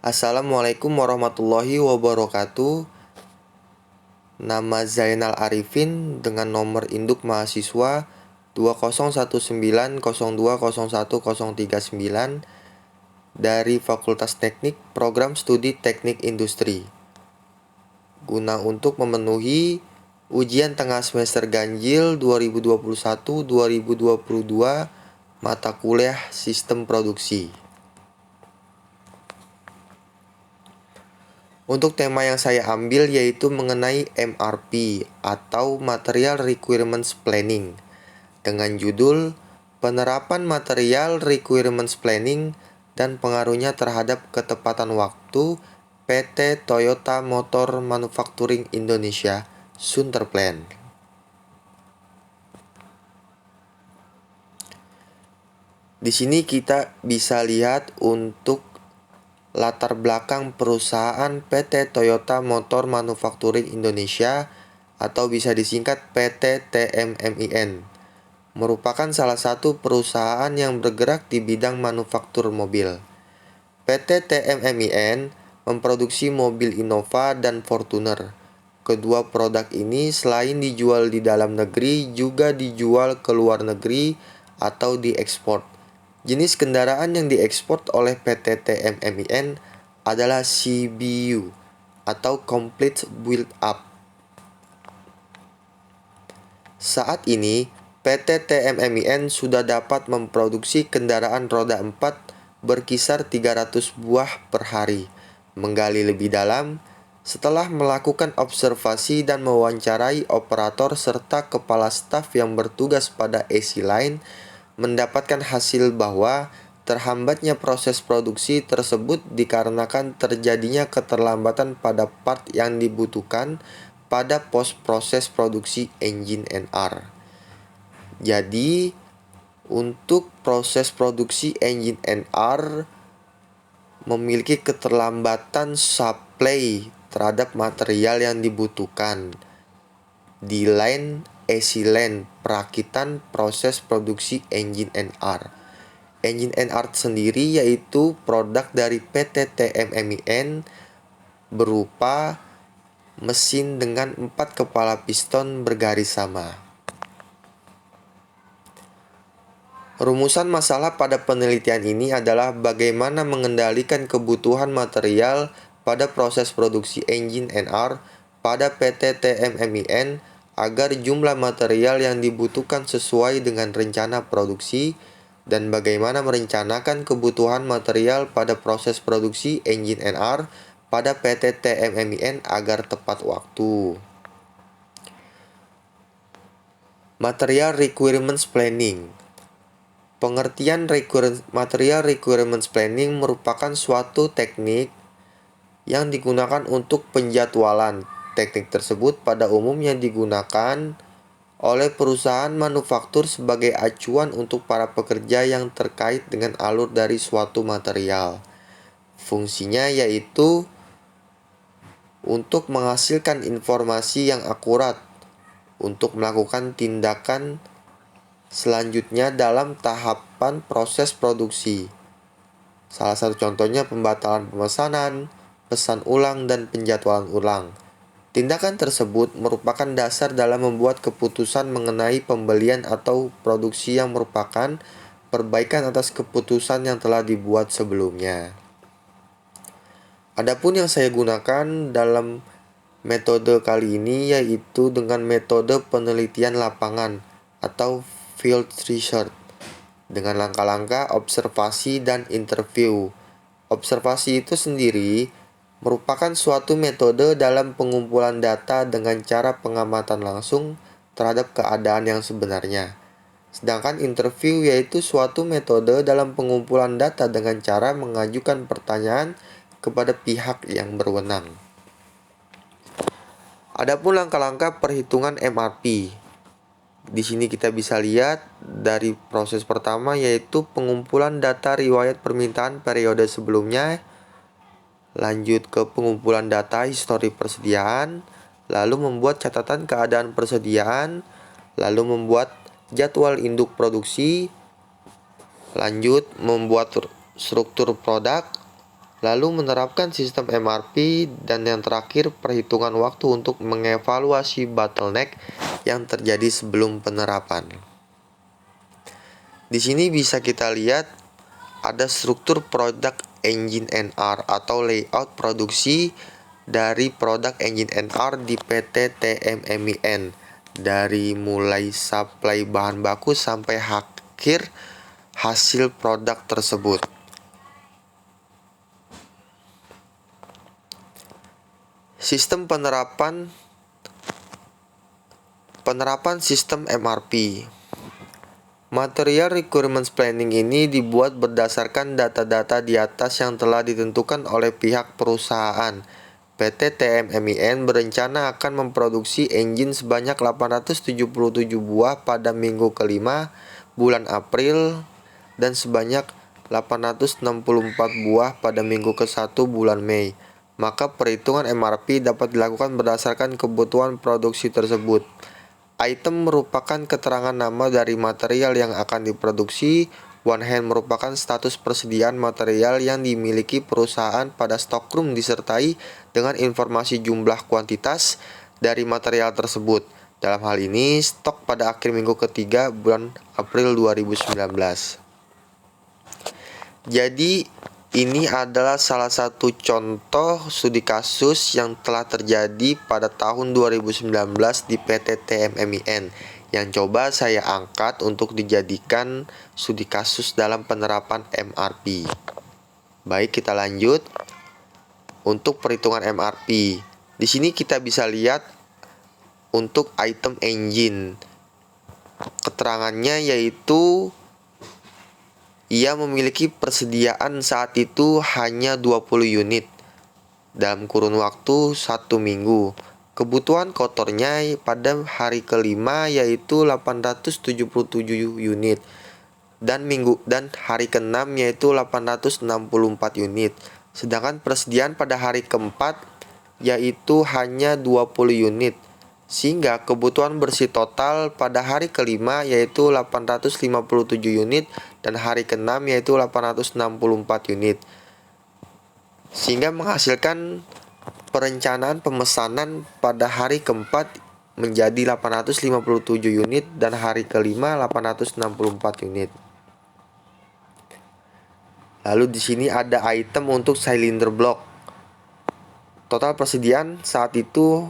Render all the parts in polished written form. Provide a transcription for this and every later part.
Assalamualaikum warahmatullahi wabarakatuh. Nama Zainal Arifin dengan nomor induk mahasiswa 201902010039 dari Fakultas Teknik Program Studi Teknik Industri. Guna untuk memenuhi ujian tengah semester ganjil 2021-2022 mata kuliah Sistem Produksi. Untuk tema yang saya ambil yaitu mengenai MRP atau Material Requirements Planning dengan judul Penerapan Material Requirements Planning dan pengaruhnya terhadap ketepatan waktu PT Toyota Motor Manufacturing Indonesia Sunterplan. Di sini kita bisa lihat untuk latar belakang perusahaan PT Toyota Motor Manufacturing Indonesia atau bisa disingkat PT TMMIN merupakan salah satu perusahaan yang bergerak di bidang manufaktur mobil. PT TMMIN memproduksi mobil Innova dan Fortuner. Kedua produk ini selain dijual di dalam negeri juga dijual ke luar negeri atau diekspor. Jenis kendaraan yang diekspor oleh PT TMMIN adalah CBU atau Complete Build Up. Saat ini, PT TMMIN sudah dapat memproduksi kendaraan roda 4 berkisar 300 buah per hari. Menggali lebih dalam, setelah melakukan observasi dan mewawancarai operator serta kepala staf yang bertugas pada AC line, mendapatkan hasil bahwa terhambatnya proses produksi tersebut dikarenakan terjadinya keterlambatan pada part yang dibutuhkan pada proses produksi engine NR. Jadi, untuk proses produksi engine NR memiliki keterlambatan supply terhadap material yang dibutuhkan di line AC line perakitan proses produksi engine NR. Engine NR sendiri yaitu produk dari PT TMMIN berupa mesin dengan 4 kepala piston bergaris sama. Rumusan masalah pada penelitian ini adalah bagaimana mengendalikan kebutuhan material pada proses produksi engine NR pada PT TMMIN agar jumlah material yang dibutuhkan sesuai dengan rencana produksi dan bagaimana merencanakan kebutuhan material pada proses produksi engine NR pada PT TMMIN agar tepat waktu. Material Requirements Planning. Pengertian Material Requirements Planning merupakan suatu teknik yang digunakan untuk penjadwalan. Teknik tersebut pada umumnya digunakan oleh perusahaan manufaktur sebagai acuan untuk para pekerja yang terkait dengan alur dari suatu material. Fungsinya yaitu untuk menghasilkan informasi yang akurat untuk melakukan tindakan selanjutnya dalam tahapan proses produksi. Salah satu contohnya pembatalan pemesanan, pesan ulang, dan penjadwalan ulang. Tindakan tersebut merupakan dasar dalam membuat keputusan mengenai pembelian atau produksi yang merupakan perbaikan atas keputusan yang telah dibuat sebelumnya. Adapun yang saya gunakan dalam metode kali ini yaitu dengan metode penelitian lapangan atau field research dengan langkah-langkah observasi dan interview. Observasi itu sendiri merupakan suatu metode dalam pengumpulan data dengan cara pengamatan langsung terhadap keadaan yang sebenarnya. Sedangkan interview yaitu suatu metode dalam pengumpulan data dengan cara mengajukan pertanyaan kepada pihak yang berwenang. Adapun langkah-langkah perhitungan MRP. Di sini kita bisa lihat dari proses pertama yaitu pengumpulan data riwayat permintaan periode sebelumnya, lanjut ke pengumpulan data histori persediaan, lalu membuat catatan keadaan persediaan, lalu membuat jadwal induk produksi, lanjut membuat struktur produk, lalu menerapkan sistem MRP, dan yang terakhir perhitungan waktu untuk mengevaluasi bottleneck yang terjadi sebelum penerapan. Di sini bisa kita lihat ada struktur product engine NR atau layout produksi dari produk engine NR di PT TMMIN, dari mulai supply bahan baku sampai akhir hasil produk tersebut. Sistem penerapan sistem MRP. Material Requirements Planning ini dibuat berdasarkan data-data di atas yang telah ditentukan oleh pihak perusahaan. PT TMMIN berencana akan memproduksi engine sebanyak 877 buah pada minggu kelima bulan April dan sebanyak 864 buah pada minggu ke-1 bulan Mei. Maka perhitungan MRP dapat dilakukan berdasarkan kebutuhan produksi tersebut. Item merupakan keterangan nama dari material yang akan diproduksi. On hand merupakan status persediaan material yang dimiliki perusahaan pada stockroom disertai dengan informasi jumlah kuantitas dari material tersebut. Dalam hal ini, stok pada akhir minggu ketiga bulan April 2019. Jadi, ini adalah salah satu contoh studi kasus yang telah terjadi pada tahun 2019 di PT TMMIN yang coba saya angkat untuk dijadikan studi kasus dalam penerapan MRP. Baik, kita lanjut. Untuk perhitungan MRP, di sini kita bisa lihat untuk item engine. Keterangannya yaitu ia memiliki persediaan saat itu hanya 20 unit dalam kurun waktu 1 minggu. Kebutuhan kotornya pada hari kelima yaitu 877 unit dan hari ke-6 yaitu 864 unit. Sedangkan persediaan pada hari keempat yaitu hanya 20 unit. Sehingga kebutuhan bersih total pada hari kelima yaitu 857 unit dan hari ke-6 yaitu 864 unit. Sehingga menghasilkan perencanaan pemesanan pada hari keempat menjadi 857 unit dan hari kelima 864 unit. Lalu di sini ada item untuk cylinder block. Total persediaan saat itu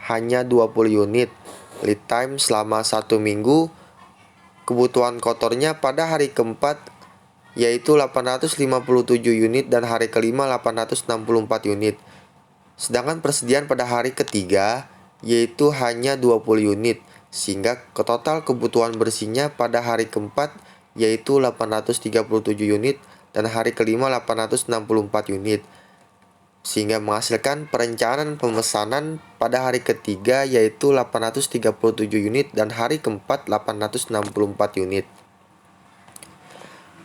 hanya 20 unit. Lead time selama 1 minggu. Kebutuhan kotornya pada hari keempat yaitu 857 unit dan hari kelima 864 unit. Sedangkan persediaan pada hari ketiga yaitu hanya 20 unit. Sehingga total kebutuhan bersihnya pada hari keempat yaitu 837 unit dan hari kelima 864 unit. Sehingga menghasilkan perencanaan pemesanan pada hari ketiga yaitu 837 unit dan hari keempat 864 unit.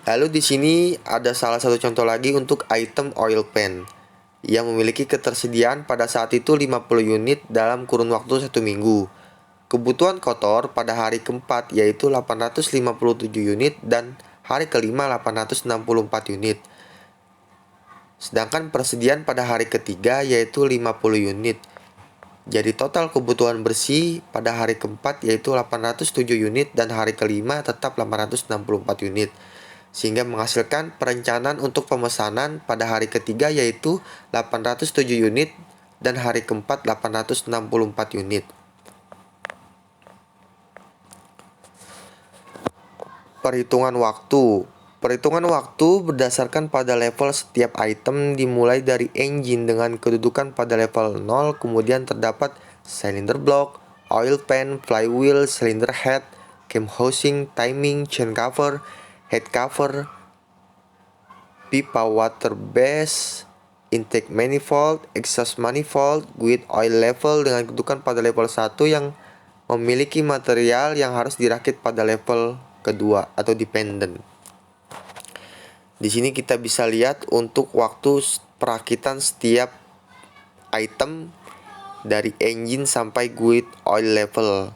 Lalu di sini ada salah satu contoh lagi untuk item oil pan yang memiliki ketersediaan pada saat itu 50 unit dalam kurun waktu 1 minggu. Kebutuhan kotor pada hari keempat yaitu 857 unit dan hari kelima 864 unit. Sedangkan persediaan pada hari ketiga yaitu 50 unit. Jadi total kebutuhan bersih pada hari keempat yaitu 807 unit dan hari kelima tetap 864 unit. Sehingga menghasilkan perencanaan untuk pemesanan pada hari ketiga yaitu 807 unit dan hari keempat 864 unit. Perhitungan waktu. Perhitungan waktu berdasarkan pada level setiap item dimulai dari engine dengan kedudukan pada level 0, kemudian terdapat cylinder block, oil pan, flywheel, cylinder head, cam housing, timing, chain cover, head cover, pipa water base, intake manifold, exhaust manifold with oil level dengan kedudukan pada level 1 yang memiliki material yang harus dirakit pada level kedua atau dependent. Di sini kita bisa lihat untuk waktu perakitan setiap item dari engine sampai with oil level.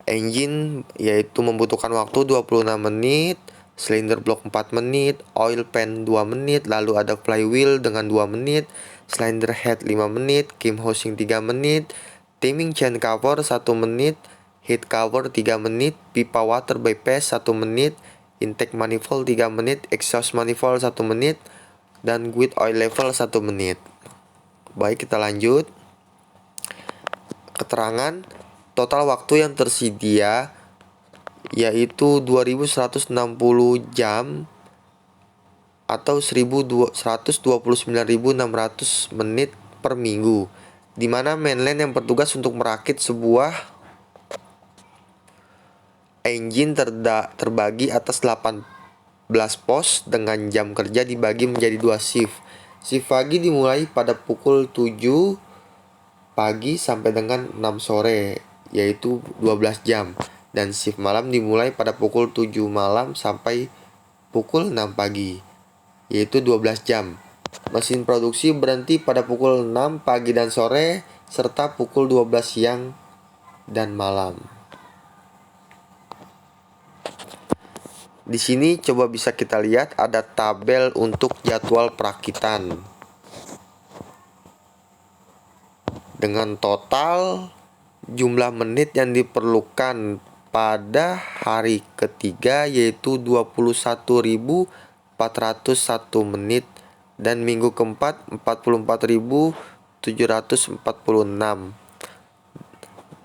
Engine yaitu membutuhkan waktu 26 menit, cylinder block 4 menit, oil pan 2 menit, lalu ada flywheel dengan 2 menit, cylinder head 5 menit, cam housing 3 menit, timing chain cover 1 menit, heat cover 3 menit, pipa water bypass 1 menit, intake manifold 3 menit, exhaust manifold 1 menit, dan guide oil level 1 menit. Baik, kita lanjut. Keterangan total waktu yang tersedia yaitu 2160 jam atau 129.600 menit per minggu, di mana mainline yang bertugas untuk merakit sebuah engine terbagi atas 18 pos dengan jam kerja dibagi menjadi 2 shift. Shift pagi dimulai pada pukul 7 pagi sampai dengan 6 sore, yaitu 12 jam. Dan shift malam dimulai pada pukul 7 malam sampai pukul 6 pagi, yaitu 12 jam. Mesin produksi berhenti pada pukul 6 pagi dan sore, serta pukul 12 siang dan malam. Di sini coba bisa kita lihat ada tabel untuk jadwal perakitan. Dengan total jumlah menit yang diperlukan pada hari ketiga yaitu 21.401 menit dan minggu keempat 44.746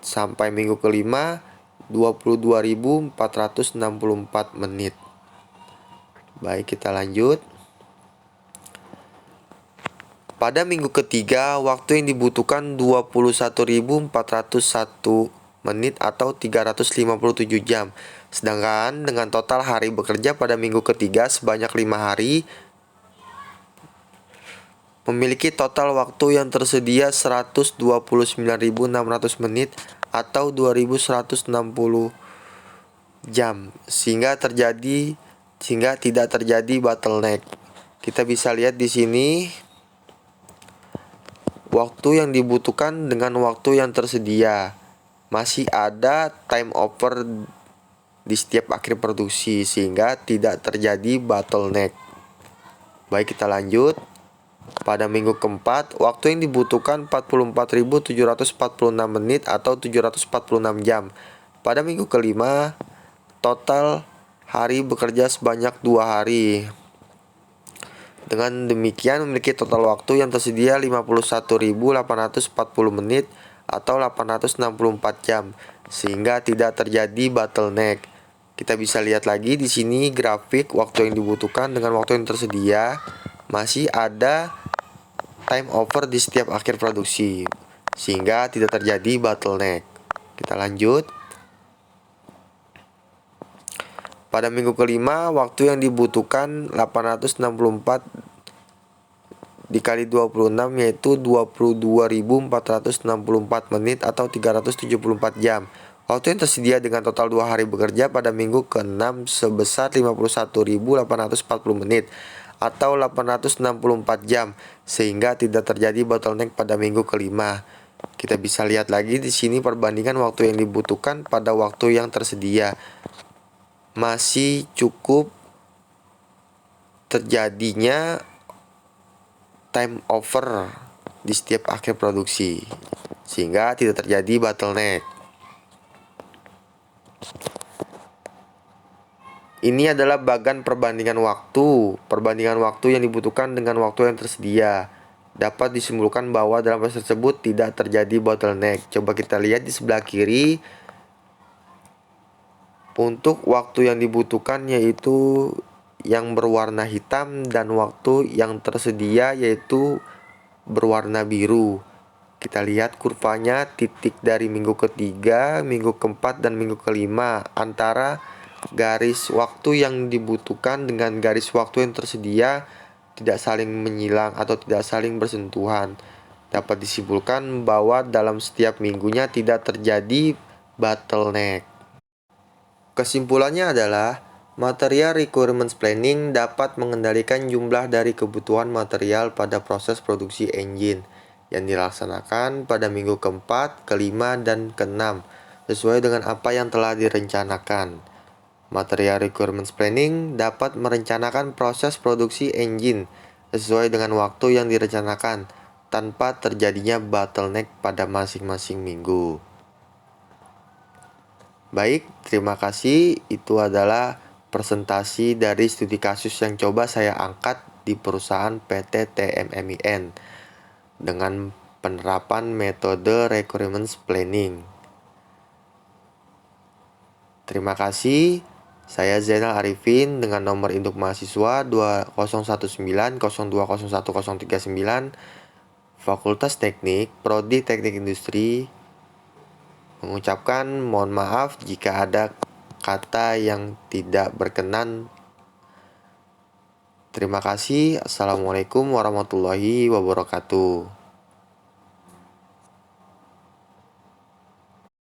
sampai minggu kelima 22.464 menit. Baik, kita lanjut. Pada minggu ketiga, waktu yang dibutuhkan 21.401 menit atau 357 jam. Sedangkan dengan total hari bekerja pada minggu ketiga sebanyak 5 hari, memiliki total waktu yang tersedia 129.600 menit atau 2.160 jam, sehingga tidak terjadi bottleneck. Kita bisa lihat di sini waktu yang dibutuhkan dengan waktu yang tersedia. Masih ada time over di setiap akhir produksi sehingga tidak terjadi bottleneck. Baik, kita lanjut. Pada minggu keempat, waktu yang dibutuhkan 44.746 menit atau 746 jam. Pada minggu kelima, total hari bekerja sebanyak 2 hari. Dengan demikian memiliki total waktu yang tersedia 51.840 menit atau 864 jam, sehingga tidak terjadi bottleneck. Kita bisa lihat lagi di sini grafik waktu yang dibutuhkan dengan waktu yang tersedia. Masih ada time over di setiap akhir produksi, sehingga tidak terjadi bottleneck. Kita lanjut. Pada minggu kelima, waktu yang dibutuhkan 864 dikali 26 yaitu 22.464 menit atau 374 jam. Waktu yang tersedia dengan total 2 hari bekerja pada minggu ke-6 sebesar 51.840 menit atau 864 jam, sehingga tidak terjadi bottleneck pada minggu kelima. Kita bisa lihat lagi di sini perbandingan waktu yang dibutuhkan pada waktu yang tersedia. Masih cukup terjadinya time over di setiap akhir produksi, sehingga tidak terjadi bottleneck. Ini adalah bagan perbandingan waktu. Perbandingan waktu yang dibutuhkan dengan waktu yang tersedia. Dapat disimpulkan bahwa dalam proses tersebut tidak terjadi bottleneck. Coba kita lihat di sebelah kiri. Untuk waktu yang dibutuhkan yaitu yang berwarna hitam dan waktu yang tersedia yaitu berwarna biru. Kita lihat kurvanya, titik dari minggu ketiga, minggu keempat, dan minggu kelima antara garis waktu yang dibutuhkan dengan garis waktu yang tersedia tidak saling menyilang atau tidak saling bersentuhan. Dapat disimpulkan bahwa dalam setiap minggunya tidak terjadi bottleneck. Kesimpulannya adalah material requirements planning dapat mengendalikan jumlah dari kebutuhan material pada proses produksi engine yang dilaksanakan pada minggu keempat, kelima, dan keenam sesuai dengan apa yang telah direncanakan. Material requirements planning dapat merencanakan proses produksi engine sesuai dengan waktu yang direncanakan tanpa terjadinya bottleneck pada masing-masing minggu. Baik, terima kasih. Itu adalah presentasi dari studi kasus yang coba saya angkat di perusahaan PT TMMIN dengan penerapan metode requirements planning. Terima kasih. Saya Zainal Arifin dengan nomor induk mahasiswa 2019020139 Fakultas Teknik, Prodi Teknik Industri, mengucapkan mohon maaf jika ada kata yang tidak berkenan. Terima kasih. Assalamualaikum warahmatullahi wabarakatuh.